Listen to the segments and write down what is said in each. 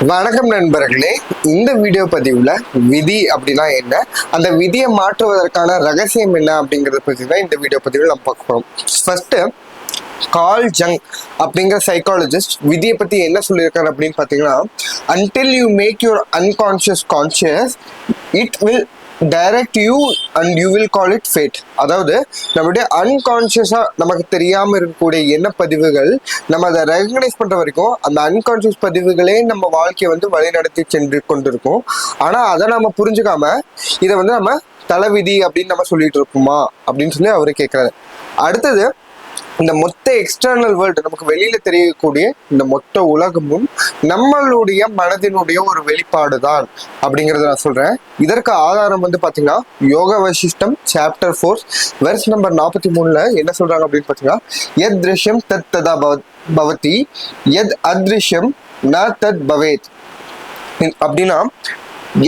வணக்கம் நண்பர்களே. இந்த வீடியோ பதிவுல விதி அப்படின்னா என்ன, அந்த விதியை மாற்றுவதற்கான ரகசியம் என்ன அப்படிங்கறத பத்தி தான் இந்த வீடியோ பதிவில் நம்ம பார்க்க போறோம். ஃபர்ஸ்ட், கார்ல் ஜங் அப்படிங்கிற சைக்காலஜிஸ்ட் விதியை பத்தி என்ன சொல்லியிருக்காரு அப்படின்னு பாத்தீங்கன்னா, until you make your unconscious conscious, it will direct you and you will call it fate. அதாவது நம்மளுடைய அன்கான்சியஸா நமக்கு தெரியாம இருக்கக்கூடிய எண்ண பதிவுகள் நம்ம அதை ரெகக்னைஸ் பண்ற வரைக்கும் அந்த அன்கான்சியஸ் பதிவுகளே நம்ம வாழ்க்கையை வந்து வழிநடத்தி சென்று கொண்டிருக்கோம். ஆனா அதை நம்ம புரிஞ்சுக்காம இதை வந்து நம்ம தலைவிதி அப்படின்னு நம்ம சொல்லிட்டு இருக்கோமா அப்படின்னு சொல்லி அவரு கேட்கிறாரு. அடுத்தது, இந்த மொத்த எக்ஸ்டர்னல் வேர்ல்டு, நமக்கு வெளியில தெரியக்கூடிய இந்த மொத்த உலகமும் நம்மளுடைய மனதினுடைய ஒரு வெளிப்பாடு தான் அப்படிங்கறத நான் சொல்றேன். இதற்கு ஆதாரம் வந்து பாத்தீங்கன்னா யோக வசிஷ்டம் சாப்டர் 4 வெர்ஸ் நம்பர் 43 என்ன சொல்றாங்க அப்படின்னு பாத்தீங்கன்னா, எத் திருஷ்யம் தத் ததா பவதி எத் அத்ருஷ்யம் ந தத் பவேத். அப்படின்னா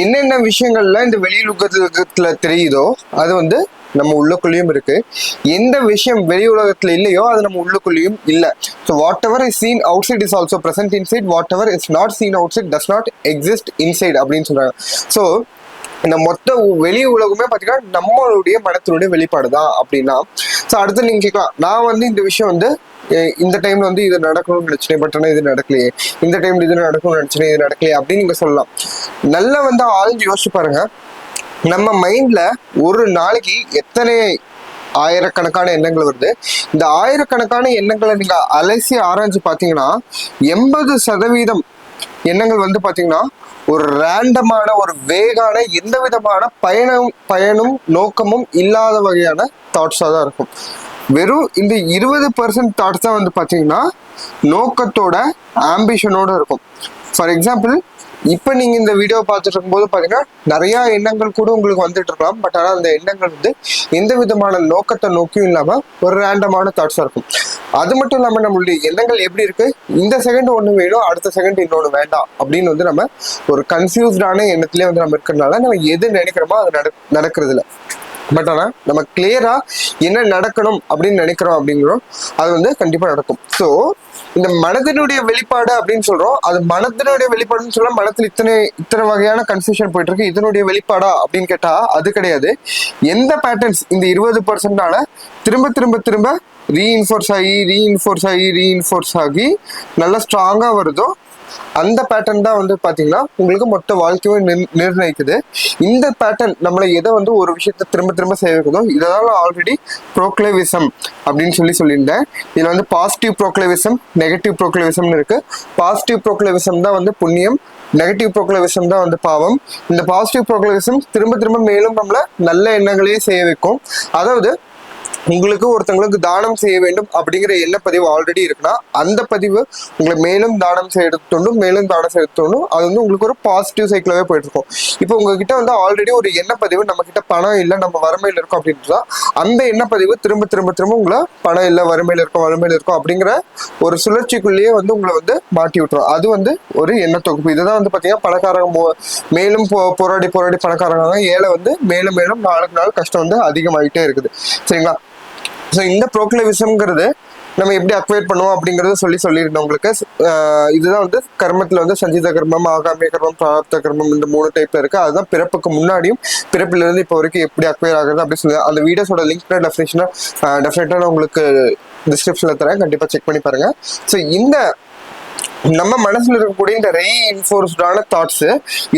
என்னென்ன விஷயங்கள்ல இந்த வெளியுலகத்துல தெரியுதோ அது வந்து நம்ம உள்ளுக்குள்ளேயும் இருக்கு, எந்த விஷயம் வெளி உலகத்துல இல்லையோ அது நம்ம உள்ளுக்குள்ளேயும் இல்லை. So whatever is seen outside is also present inside, whatever is not seen outside does not exist inside அப்படின்னு சொல்றாங்க. ஸோ இந்த மொத்த வெளி உலகமே பார்த்தீங்கன்னா நம்மளுடைய மனத்தினுடைய வெளிப்பாடு தான் அப்படின்னா. ஸோ அடுத்து நீங்க கேட்கலாம், நான் வந்து இந்த விஷயம் வந்து இந்த டைம்ல வந்து இது நடக்கணும்னு நினைச்சேன், பட் ஆனால் இது நடக்கலையே, இந்த டைம்ல இது நடக்கணும்னு நினைச்சேன், இது நடக்கலையே அப்படின்னு நீங்க சொல்லலாம். நல்லா வந்து ஆழ்ந்து யோசிச்சு பாருங்க, நம்ம மைண்ட்ல ஒரு நாளைக்கு எத்தனை ஆயிரக்கணக்கான எண்ணங்கள் வருது. இந்த ஆயிரக்கணக்கான எண்ணங்களை நீங்க அலசி ஆராய்ஞ்சு பாத்தீங்கன்னா 80% எண்ணங்கள் வந்து பாத்தீங்கன்னா ஒரு ரேண்டமான ஒரு வேகான எந்த விதமான பயனும் நோக்கமும் இல்லாத வகையான தாட்ஸா தான் இருக்கும். வெறும் இந்த 20% தாட்ஸ் தான் வந்து பாத்தீங்கன்னா நோக்கத்தோட ஆம்பிஷனோட இருக்கும். ஃபார் எக்ஸாம்பிள், இப்ப நீங்க இந்த வீடியோ பார்த்துட்டு இருக்கும்போது பாத்தீங்கன்னா நிறைய எண்ணங்கள் கூட உங்களுக்கு வந்துட்டு இருக்கலாம், பட் ஆனா அந்த எண்ணங்கள் வந்து எந்த விதமான நோக்கத்தை நோக்கியும் இல்லாம ஒரு ரேண்டமான தாட்ஸா இருக்கும். அது மட்டும் இல்லாம நம்மளுடைய எண்ணங்கள் எப்படி இருக்கு, இந்த செகண்ட் ஒண்ணு வேணும், அடுத்த செகண்ட் இன்னொன்னு வேண்டாம் அப்படின்னு வந்து நம்ம ஒரு கன்ஃபியூஸ்டான எண்ணத்திலே வந்து நம்ம இருக்கிறதுனால நம்ம எது நினைக்கிறோமோ அது நடக்கிறது இல்லை. பட் ஆனா நம்ம கிளியரா என்ன நடக்கணும் அப்படின்னு நினைக்கிறோம் அப்படிங்கிறோம், அது வந்து கண்டிப்பா நடக்கும். ஸோ இந்த மனதினுடைய வெளிப்பாடு அப்படின்னு சொல்றோம், அது மனதினுடைய வெளிப்பாடுன்னு சொல்ல மனத்துல இத்தனை வகையான கன்ஃபியூஷன் போயிட்டு இருக்கு. இதனுடைய வெளிப்பாடா அப்படின்னு கேட்டா அது கிடையாது. எந்த பேட்டர்ன்ஸ் இந்த 20%னால திரும்ப திரும்ப திரும்ப ரீஇன்ஃபோர்ஸ் ஆகி நல்லா ஸ்ட்ராங்கா வருதோ அந்த பேட்டர்ன் தான் வந்து பாத்தீங்கன்னா உங்களுக்கு மொத்த வாழ்க்கையும் நிர்ணயிக்குது. இந்த பேட்டர்ன் நம்மளை எதை வந்து ஒரு விஷயத்த திரும்ப திரும்ப செய்ய வைக்குதோ இதனால ஆல்ரெடி ப்ரோக்ளேவிசம் அப்படின்னு சொல்லியிருந்தேன். இதுல வந்து பாசிட்டிவ் ப்ரோக்ளேவிசம், நெகட்டிவ் ப்ரோக்ளேவிசம்னு இருக்கு. பாசிட்டிவ் ப்ரோக்ளேவிசம் தான் வந்து புண்ணியம், நெகட்டிவ் ப்ரோக்ளேவிசம் தான் வந்து பாவம். இந்த பாசிட்டிவ் ப்ரோக்ளேவிசம் திரும்ப திரும்ப மேலும் நம்மள நல்ல எண்ணங்களையே செய்ய வைக்கும். அதாவது உங்களுக்கு ஒருத்தவங்களுக்கு தானம் செய்ய வேண்டும் அப்படிங்கிற எண்ண பதிவு ஆல்ரெடி இருக்குன்னா அந்த பதிவு உங்களை மேலும் தானம் செய்ய தோணும், மேலும் தானம் செய்ய தோணும். அது வந்து உங்களுக்கு ஒரு பாசிட்டிவ் சைக்கிளாவே போயிட்டு இருக்கும். இப்போ உங்ககிட்ட வந்து ஆல்ரெடி ஒரு எண்ண பதிவு, நம்ம கிட்ட பணம் இல்லை, நம்ம வறுமையில இருக்கோம் அப்படின்றா அந்த எண்ண பதிவு திரும்ப திரும்ப திரும்ப உங்களை பணம் இல்லை, வறுமையில இருக்கும் அப்படிங்கிற ஒரு சுழற்சிக்குள்ளேயே வந்து உங்களை வந்து மாட்டி விட்டுரும். அது வந்து ஒரு எண்ண தொகுப்பு. இதுதான் வந்து பாத்தீங்கன்னா பணக்காரங்க மேலும் போராடி பணக்காரங்க, ஏழை வந்து மேலும் மேலும் நாளுக்கு நாள் கஷ்டம் வந்து அதிகமாயிட்டே இருக்குது. சரிங்களா? ஸோ இந்த ப்ரோக்ளேவிசம்ங்கிறது நம்ம எப்படி அக்வைர் பண்ணுவோம் அப்படிங்கறத சொல்லியிருந்தோம் உங்களுக்கு. இதுதான் வந்து கர்மத்துல வந்து சஞ்சித கர்மம், ஆகாமிய கர்மம், பிராப்த கர்மம், இந்த 3 டைப்ல இருக்கு. அதுதான் பிறப்புக்கு முன்னாடியும் பிறப்புல இருந்து இப்போ வரைக்கும் எப்படி அக்வைர் ஆகுறது அப்படி சொல்லி அந்த வீடியோஸோட லிங்க் டெஃபினட்டா நான் உங்களுக்கு டிஸ்கிரிப்ஷன்ல தரேன், கண்டிப்பா செக் பண்ணி பாருங்க. ஸோ இந்த நம்ம மனசுல இருக்கக்கூடிய இந்த ரீஇன்ஃபோர்ஸ்டான தாட்ஸ்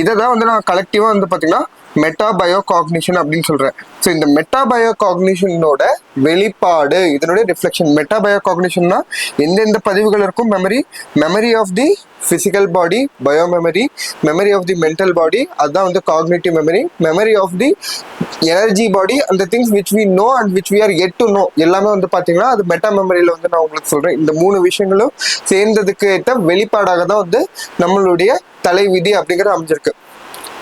இதை தான் வந்து நான் கலெக்டிவா வந்து பாத்தீங்கன்னா மெட்டாபயோ காக்னிஷன் அப்படின்னு சொல்றேன். ஸோ இந்த மெட்டாபயோ காக்னிஷனோட வெளிப்பாடு, இதனுடைய ரிஃப்ளெக்ஷன். மெட்டாபயோ காக்னிஷன்னா எந்தெந்த பதிவுகள் இருக்கும், memory of the physical body, bio memory of the mental body, அதுதான் வந்து cognitive memory of the energy body, அந்த things which we know and which we are yet to know எல்லாமே வந்து பாத்தீங்கன்னா அது மெட்டா மெமரியில வந்து நான் உங்களுக்கு சொல்றேன். இந்த 3 விஷயங்களும் சேர்ந்ததுக்கு ஏற்ற வெளிப்பாடாக தான் வந்து நம்மளுடைய தலைவிதி அப்படிங்கிறது அமைஞ்சிருக்கு.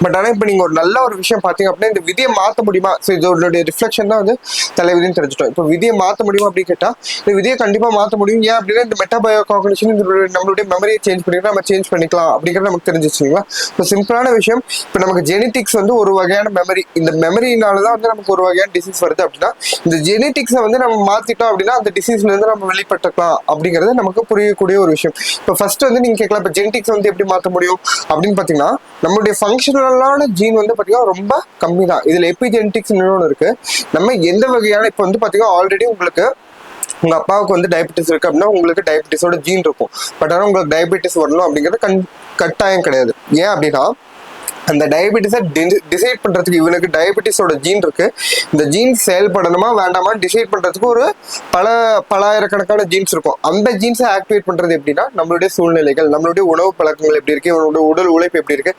பட் ஆனால் இப்போ நீங்கள் ஒரு நல்ல ஒரு விஷயம் பார்த்தீங்க அப்படின்னா இந்த விதியை மாற்ற முடியுமா? ஸோ இதோடைய ரிஃப்ளெக்ஷன் தான் வந்து தலைவிதின்னு தெரிஞ்சிட்டோம். இப்போ விதியை மாற்ற முடியுமா அப்படின்னு கேட்டால் இந்த விதியை கண்டிப்பாக மாற்ற முடியும். ஏன் அப்படின்னா இந்த மெட்டாபயோ காக்னிஷன் நம்மளுடைய மெமரியை சேஞ்ச் பண்ணிக்கலாம், நம்ம சேஞ்ச் பண்ணிக்கலாம் அப்படிங்கிறது நமக்கு தெரிஞ்சிச்சுங்களா. ஸோ சிம்பிளான விஷயம், இப்போ நமக்கு ஜெனட்டிக்ஸ் வந்து ஒரு வகையான மெமரி, இந்த மெமரினால தான் வந்து நமக்கு ஒரு வகையான டிசீஸ் வருது அப்படின்னா இந்த ஜெனட்டிக்ஸை வந்து நம்ம மாற்றிட்டோம் அப்படின்னா அந்த டிசீஸ்லேருந்து நம்ம வெளிப்பட்டுக்கலாம் அப்படிங்கிறது நமக்கு புரியக்கூடிய ஒரு விஷயம். இப்போ ஃபர்ஸ்ட் வந்து நீங்கள் கேட்கலாம், இப்போ ஜெனட்டிக்ஸ் வந்து எப்படி மாற்ற முடியும் அப்படின்னு பார்த்தீங்கன்னா நம்மளுடைய ஃபங்க்ஷனலான ஜீன் வந்து பார்த்தீங்கன்னா ரொம்ப கம்மி தான். இதில் எபிஜெனட்டிக்ஸ் ஒன்று இருக்கு. நம்ம எந்த வகையான இப்போ வந்து பார்த்தீங்கன்னா ஆல்ரெடி உங்களுக்கு உங்க அப்பாவுக்கு வந்து டயபெட்டிஸ் இருக்கு அப்படின்னா உங்களுக்கு டயபெட்டிஸோட ஜீன் இருக்கும். பட் ஆனால் உங்களுக்கு டயபெட்டிஸ் வரணும் அப்படிங்கிறது கட்டாயம் கிடையாது. ஏன் அப்படின்னா அந்த டயபெட்டிஸை டிசைட் பண்றதுக்கு இவனுக்கு டயபெட்டிஸோட ஜீன் இருக்கு, இந்த ஜீன் செயல்படணுமா வேண்டாமா டிசைட் பண்றதுக்கு ஒரு பலாயிரக்கணக்கான ஜீன்ஸ் இருக்கும். அந்த ஜீன்ஸை ஆக்டிவேட் பண்றது எப்படின்னா நம்மளுடைய சூழ்நிலைகள், நம்மளுடைய உணவு பழக்கங்கள் எப்படி இருக்கு, இவனோட உடல் உழைப்பு எப்படி இருக்கு,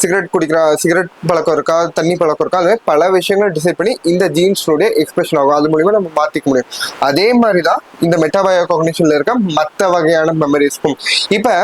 சிகரெட் பழக்கம் இருக்கா, தண்ணி பழக்கம் இருக்கா, அது பல விஷயங்கள் டிசைட் பண்ணி இந்த ஜீன்ஸோடைய எக்ஸ்பிரஷன் ஆகும். அது மூலியமா நம்ம மாத்திக்க முடியும். அதே மாதிரிதான் இந்த மெட்டாபயோ காக்னிஷன்ல இருக்க மற்ற வகையான மெமரிஸ்க்கும். இப்ப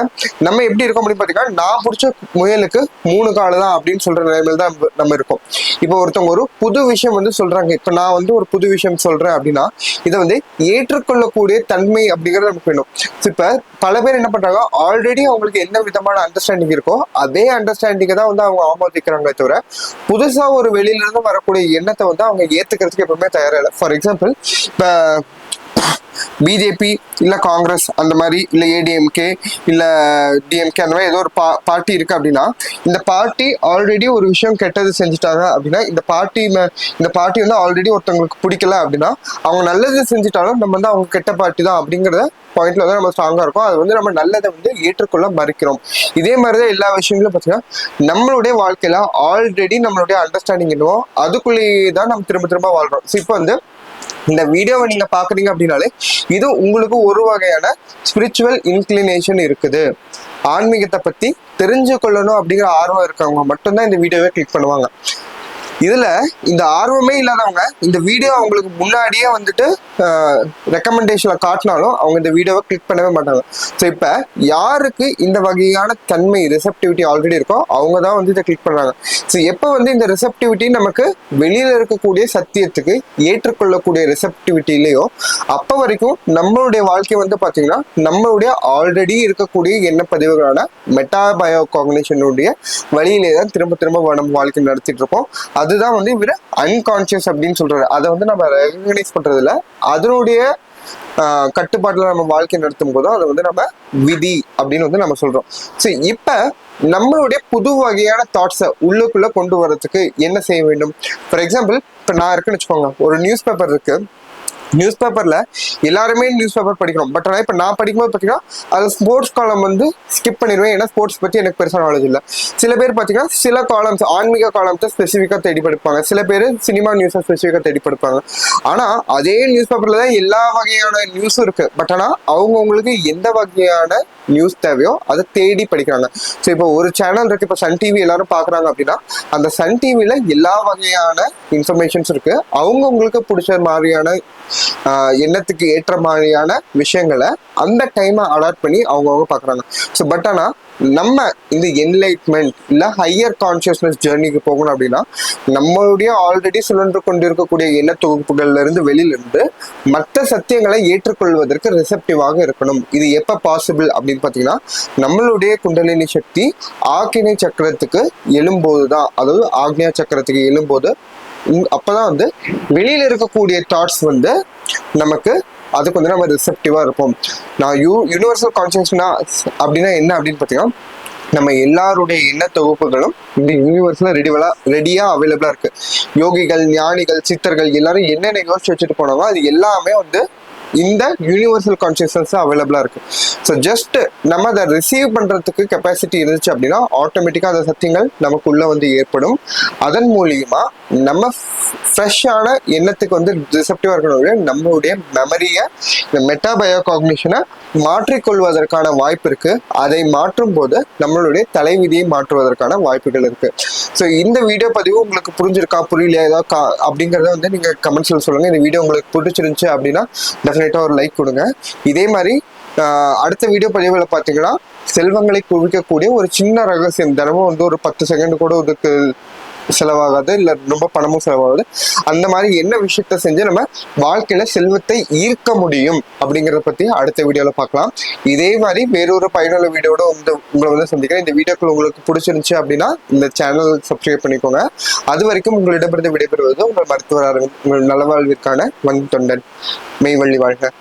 நம்ம எப்படி இருக்கோம் அப்படின்னு பாத்தீங்கன்னா நான் பிடிச்ச முயலுக்கு 3 கால் தான் அப்படின்னு சொல்ற நிலைமையில தான் நம்ம இருக்கோம். இப்போ ஒருத்தவங்க ஒரு புது விஷயம் வந்து சொல்றாங்க, இப்ப நான் வந்து ஒரு புது விஷயம் சொல்றேன் அப்படின்னா இதை வந்து ஏற்றுக்கொள்ளக்கூடிய தன்மை அப்படிங்கிறது நமக்கு வேணும். இப்ப பல பேர் என்ன பண்றாங்க, ஆல்ரெடி அவங்களுக்கு என்ன விதமான அண்டர்ஸ்டாண்டிங் இருக்கோ அதே அண்டர்ஸ்டாண்டிங்கை தான் வந்து அவங்க ஆமோதிக்கிறாங்களே தவிர புதுசா ஒரு வெளியில இருந்து வரக்கூடிய எண்ணத்தை வந்து அவங்க ஏத்துக்கிறதுக்கு எப்பவுமே தயாரா இல்லை. ஃபார் எக்ஸாம்பிள் இப்ப பிஜேபி இல்ல காங்கிரஸ் அந்த மாதிரி இல்ல ஏடிஎம்கே இல்ல டிஎம்கே அந்த மாதிரி ஏதோ ஒரு பார்ட்டி இருக்கு அப்படின்னா இந்த பார்ட்டி ஆல்ரெடி ஒரு விஷயம் கெட்டது செஞ்சுட்டாங்க அப்படின்னா இந்த பார்ட்டி வந்து ஆல்ரெடி ஒருத்தவங்களுக்கு பிடிக்கல அப்படின்னா அவங்க நல்லது செஞ்சுட்டாலும் நம்ம வந்து அவங்க கெட்ட பார்ட்டி தான் அப்படிங்கிறத பாயிண்ட்ல வந்து நம்ம ஸ்ட்ராங்கா இருக்கும். அது வந்து நம்ம நல்லதை வந்து ஏற்றுக்கொள்ள மறுக்கிறோம். இதே மாதிரிதான் எல்லா விஷயங்களும் பார்த்தீங்கன்னா நம்மளுடைய வாழ்க்கையில ஆல்ரெடி நம்மளுடைய அண்டர்ஸ்டாண்டிங் என்னவோ அதுக்குள்ளேயே தான் நம்ம திரும்ப திரும்ப வாழ்றோம். ஸோ இப்போ வந்து இந்த வீடியோவை நீங்க பாக்குறீங்க அப்படின்னாலே இது உங்களுக்கு ஒரு வகையான ஸ்பிரிச்சுவல் இன்க்ளினேஷன் இருக்குது, ஆன்மீகத்தை பத்தி தெரிஞ்சு கொள்ளணும் அப்படிங்கிற ஆர்வம் இருக்கவங்க மட்டும்தான் இந்த வீடியோவை கிளிக் பண்ணுவாங்க. இதுல இந்த ஆர்வமே இல்லாதவங்க இந்த வீடியோ அவங்களுக்கு முன்னாடியே வந்துட்டு ரெக்கமெண்டேஷன்ல காட்டினாலும் அவங்க இந்த வீடியோவை கிளிக் பண்ணவே மாட்டாங்க. ஸோ இப்ப யாருக்கு இந்த வகையான தன்மை ரிசெப்டிவிட்டி ஆல்ரெடி இருக்கோ அவங்க தான் வந்து இதை கிளிக் பண்றாங்க. ஸோ எப்போ வந்து இந்த ரிசெப்டிவிட்டி நமக்கு வெளியில இருக்கக்கூடிய சத்தியத்துக்கு ஏற்றுக்கொள்ளக்கூடிய ரிசெப்டிவிட்டிலையோ அப்போ வரைக்கும் நம்மளுடைய வாழ்க்கை வந்து பாத்தீங்கன்னா நம்மளுடைய ஆல்ரெடி இருக்கக்கூடிய எண்ண பதிவுகளான மெட்டாபயோ காக்னிஷனுடைய வழியிலே தான் திரும்ப திரும்ப நம்ம வாழ்க்கை நடத்திட்டு இருக்கோம். அதுதான் வந்து இவர் அன்கான்சியஸ் அப்படின்னு சொல்றாரு. அதை வந்து நம்ம ரெகக்னைஸ் பண்றது இல்லை, அதனுடைய கட்டுப்பாட்டுல நம்ம வாழ்க்கை நடத்தும் போதும் அதை வந்து நம்ம விதி அப்படின்னு வந்து நம்ம சொல்றோம். ஸோ இப்ப நம்மளுடைய புது வகையான தாட்ஸை உள்ளுக்குள்ள கொண்டு வர்றதுக்கு என்ன செய்ய வேண்டும்? ஃபார் எக்ஸாம்பிள் இப்ப நான் இருக்குன்னு வச்சுக்கோங்க, ஒரு நியூஸ் பேப்பர் இருக்கு. நியூஸ் பேப்பர்ல எல்லாருமே நியூஸ் பேப்பர் படிக்கிறோம். பட் ஆனால் இப்போ நான் படிக்கும்போது பார்த்தீங்கன்னா அது ஸ்போர்ட்ஸ் காலம் வந்து ஸ்கிப் பண்ணிடுவேன், ஏன்னா ஸ்போர்ட்ஸ் பற்றி எனக்கு பெருசாக நாலேஜ் இல்லை. சில பேர் பார்த்தீங்கன்னா சில காலம்ஸ் ஆன்மீக காலத்தை ஸ்பெசிஃபிக்காக தேடி படிப்பாங்க, சில பேர் சினிமா நியூஸை ஸ்பெசிஃபிக்காக தேடி படிப்பாங்க. ஆனால் அதே நியூஸ் பேப்பர்ல தான் எல்லா வகையான நியூஸும் இருக்கு. பட் ஆனால் அவங்கவுங்களுக்கு எந்த வகையான நியூஸ் தேவையோ அதை தேடி படிக்கிறாங்க. ஸோ இப்போ ஒரு சேனல் இருக்கு, இப்போ சன் டிவி எல்லாரும் பார்க்குறாங்க அப்படின்னா அந்த சன் டிவியில் எல்லா வகையான இன்ஃபர்மேஷன்ஸ் இருக்கு. அவங்கவுங்களுக்கு பிடிச்ச மாதிரியான எண்ணத்துக்கு ஏற்ற மாதிரியான விஷயங்களை அந்த டைமை அலாட் பண்ணி அவங்கவுங்க பார்க்குறாங்க. ஸோ பட் ஆனால் நம்ம இந்த என்லைட்மெண்ட் இல்லை ஹையர் கான்சியஸ்னஸ் ஜேர்னிக்கு போகணும் அப்படின்னா நம்மளுடைய ஆல்ரெடி சுழன்று கொண்டு இருக்கக்கூடிய எண்ண தொகுப்புகள்ல இருந்து வெளியிலிருந்து மற்ற சத்தியங்களை ஏற்றுக்கொள்வதற்கு ரிசெப்டிவாக இருக்கணும். இது எப்போ பாசிபிள் அப்படின்னு பார்த்தீங்கன்னா நம்மளுடைய குண்டலினி சக்தி ஆக்கினை சக்கரத்துக்கு எழும்போது தான், அதாவது ஆக்னியா சக்கரத்துக்கு எழும்போது அப்பதான் வந்து வெளியில இருக்கக்கூடிய தாட்ஸ் வந்து நமக்கு அதுக்கு வந்து நம்ம ரிசெப்டிவா இருப்போம். நான் யூனிவர்சல் கான்சியஸ்னா அப்படின்னா என்ன அப்படின்னு பார்த்தீங்கன்னா நம்ம எல்லாருடைய எண்ண தொகுப்புகளும் இந்த யூனிவர்ஸ்ல ரெடியா அவைலபிளா இருக்கு. யோகிகள், ஞானிகள், சித்தர்கள் எல்லாரும் என்னென்ன யோசிச்சு வச்சுட்டு போனாலும் அது எல்லாமே வந்து இந்த யூனிவர்சல் கான்சியஸ்னஸ் அவைலபிளா இருக்கு. ஸோ ஜஸ்ட் நம்ம அதை ரிசீவ் பண்றதுக்கு கெப்பாசிட்டி இருந்துச்சு அப்படின்னா ஆட்டோமேட்டிக்கா அந்த சத்தியங்கள் நமக்குள்ள வந்து ஏற்படும். அதன் மூலியமா நம்ம ஃப்ரெஷ்ஷான எண்ணத்துக்கு வந்து ரிசெப்டிவா இருக்கணும். நம்மளுடைய மெமரியை இந்த மெட்டாபயோ காக்னிஷனை மாற்றிக்கொள்வதற்கான வாய்ப்பு இருக்கு. அதை மாற்றும் போது நம்மளுடைய தலைவிதியை மாற்றுவதற்கான வாய்ப்புகள் இருக்கு. ஸோ இந்த வீடியோ பதிவு உங்களுக்கு புரிஞ்சிருக்கா புரியலையா ஏதாவது அப்படிங்கிறத வந்து நீங்க கமெண்ட்ஸ்ல சொல்லுங்க. இந்த வீடியோ உங்களுக்கு பிடிச்சிருந்துச்சு அப்படின்னா டெஃபினட்டா ஒரு லைக் கொடுங்க. இதே மாதிரி அடுத்த வீடியோ பதிவுல பார்த்தீங்கன்னா செல்வங்களை குவிக்கக்கூடிய ஒரு சின்ன ரகசியம், தினமும் வந்து ஒரு 10 செகண்ட் கூட இதுக்கு செலவாகாது, இல்லை ரொம்ப பணமும் செலவாகாது. அந்த மாதிரி என்ன விஷயத்த செஞ்சு நம்ம வாழ்க்கையில செல்வத்தை ஈர்க்க முடியும் அப்படிங்கிறத பத்தி அடுத்த வீடியோல பார்க்கலாம். இதே மாதிரி வேறொரு பயனுள்ள வீடியோட உங்களை வந்து சந்திக்கிறேன். இந்த வீடியோக்கள் உங்களுக்கு பிடிச்சிருந்துச்சு அப்படின்னா இந்த சேனல் சப்ஸ்கிரைப் பண்ணிக்கோங்க. அது வரைக்கும் உங்களிடமிருந்து விடைபெறுவது உங்கள் மருத்துவராக உங்கள் நலவாழ்விற்கான தொண்டன் மெய்வள்ளி வாழ்க.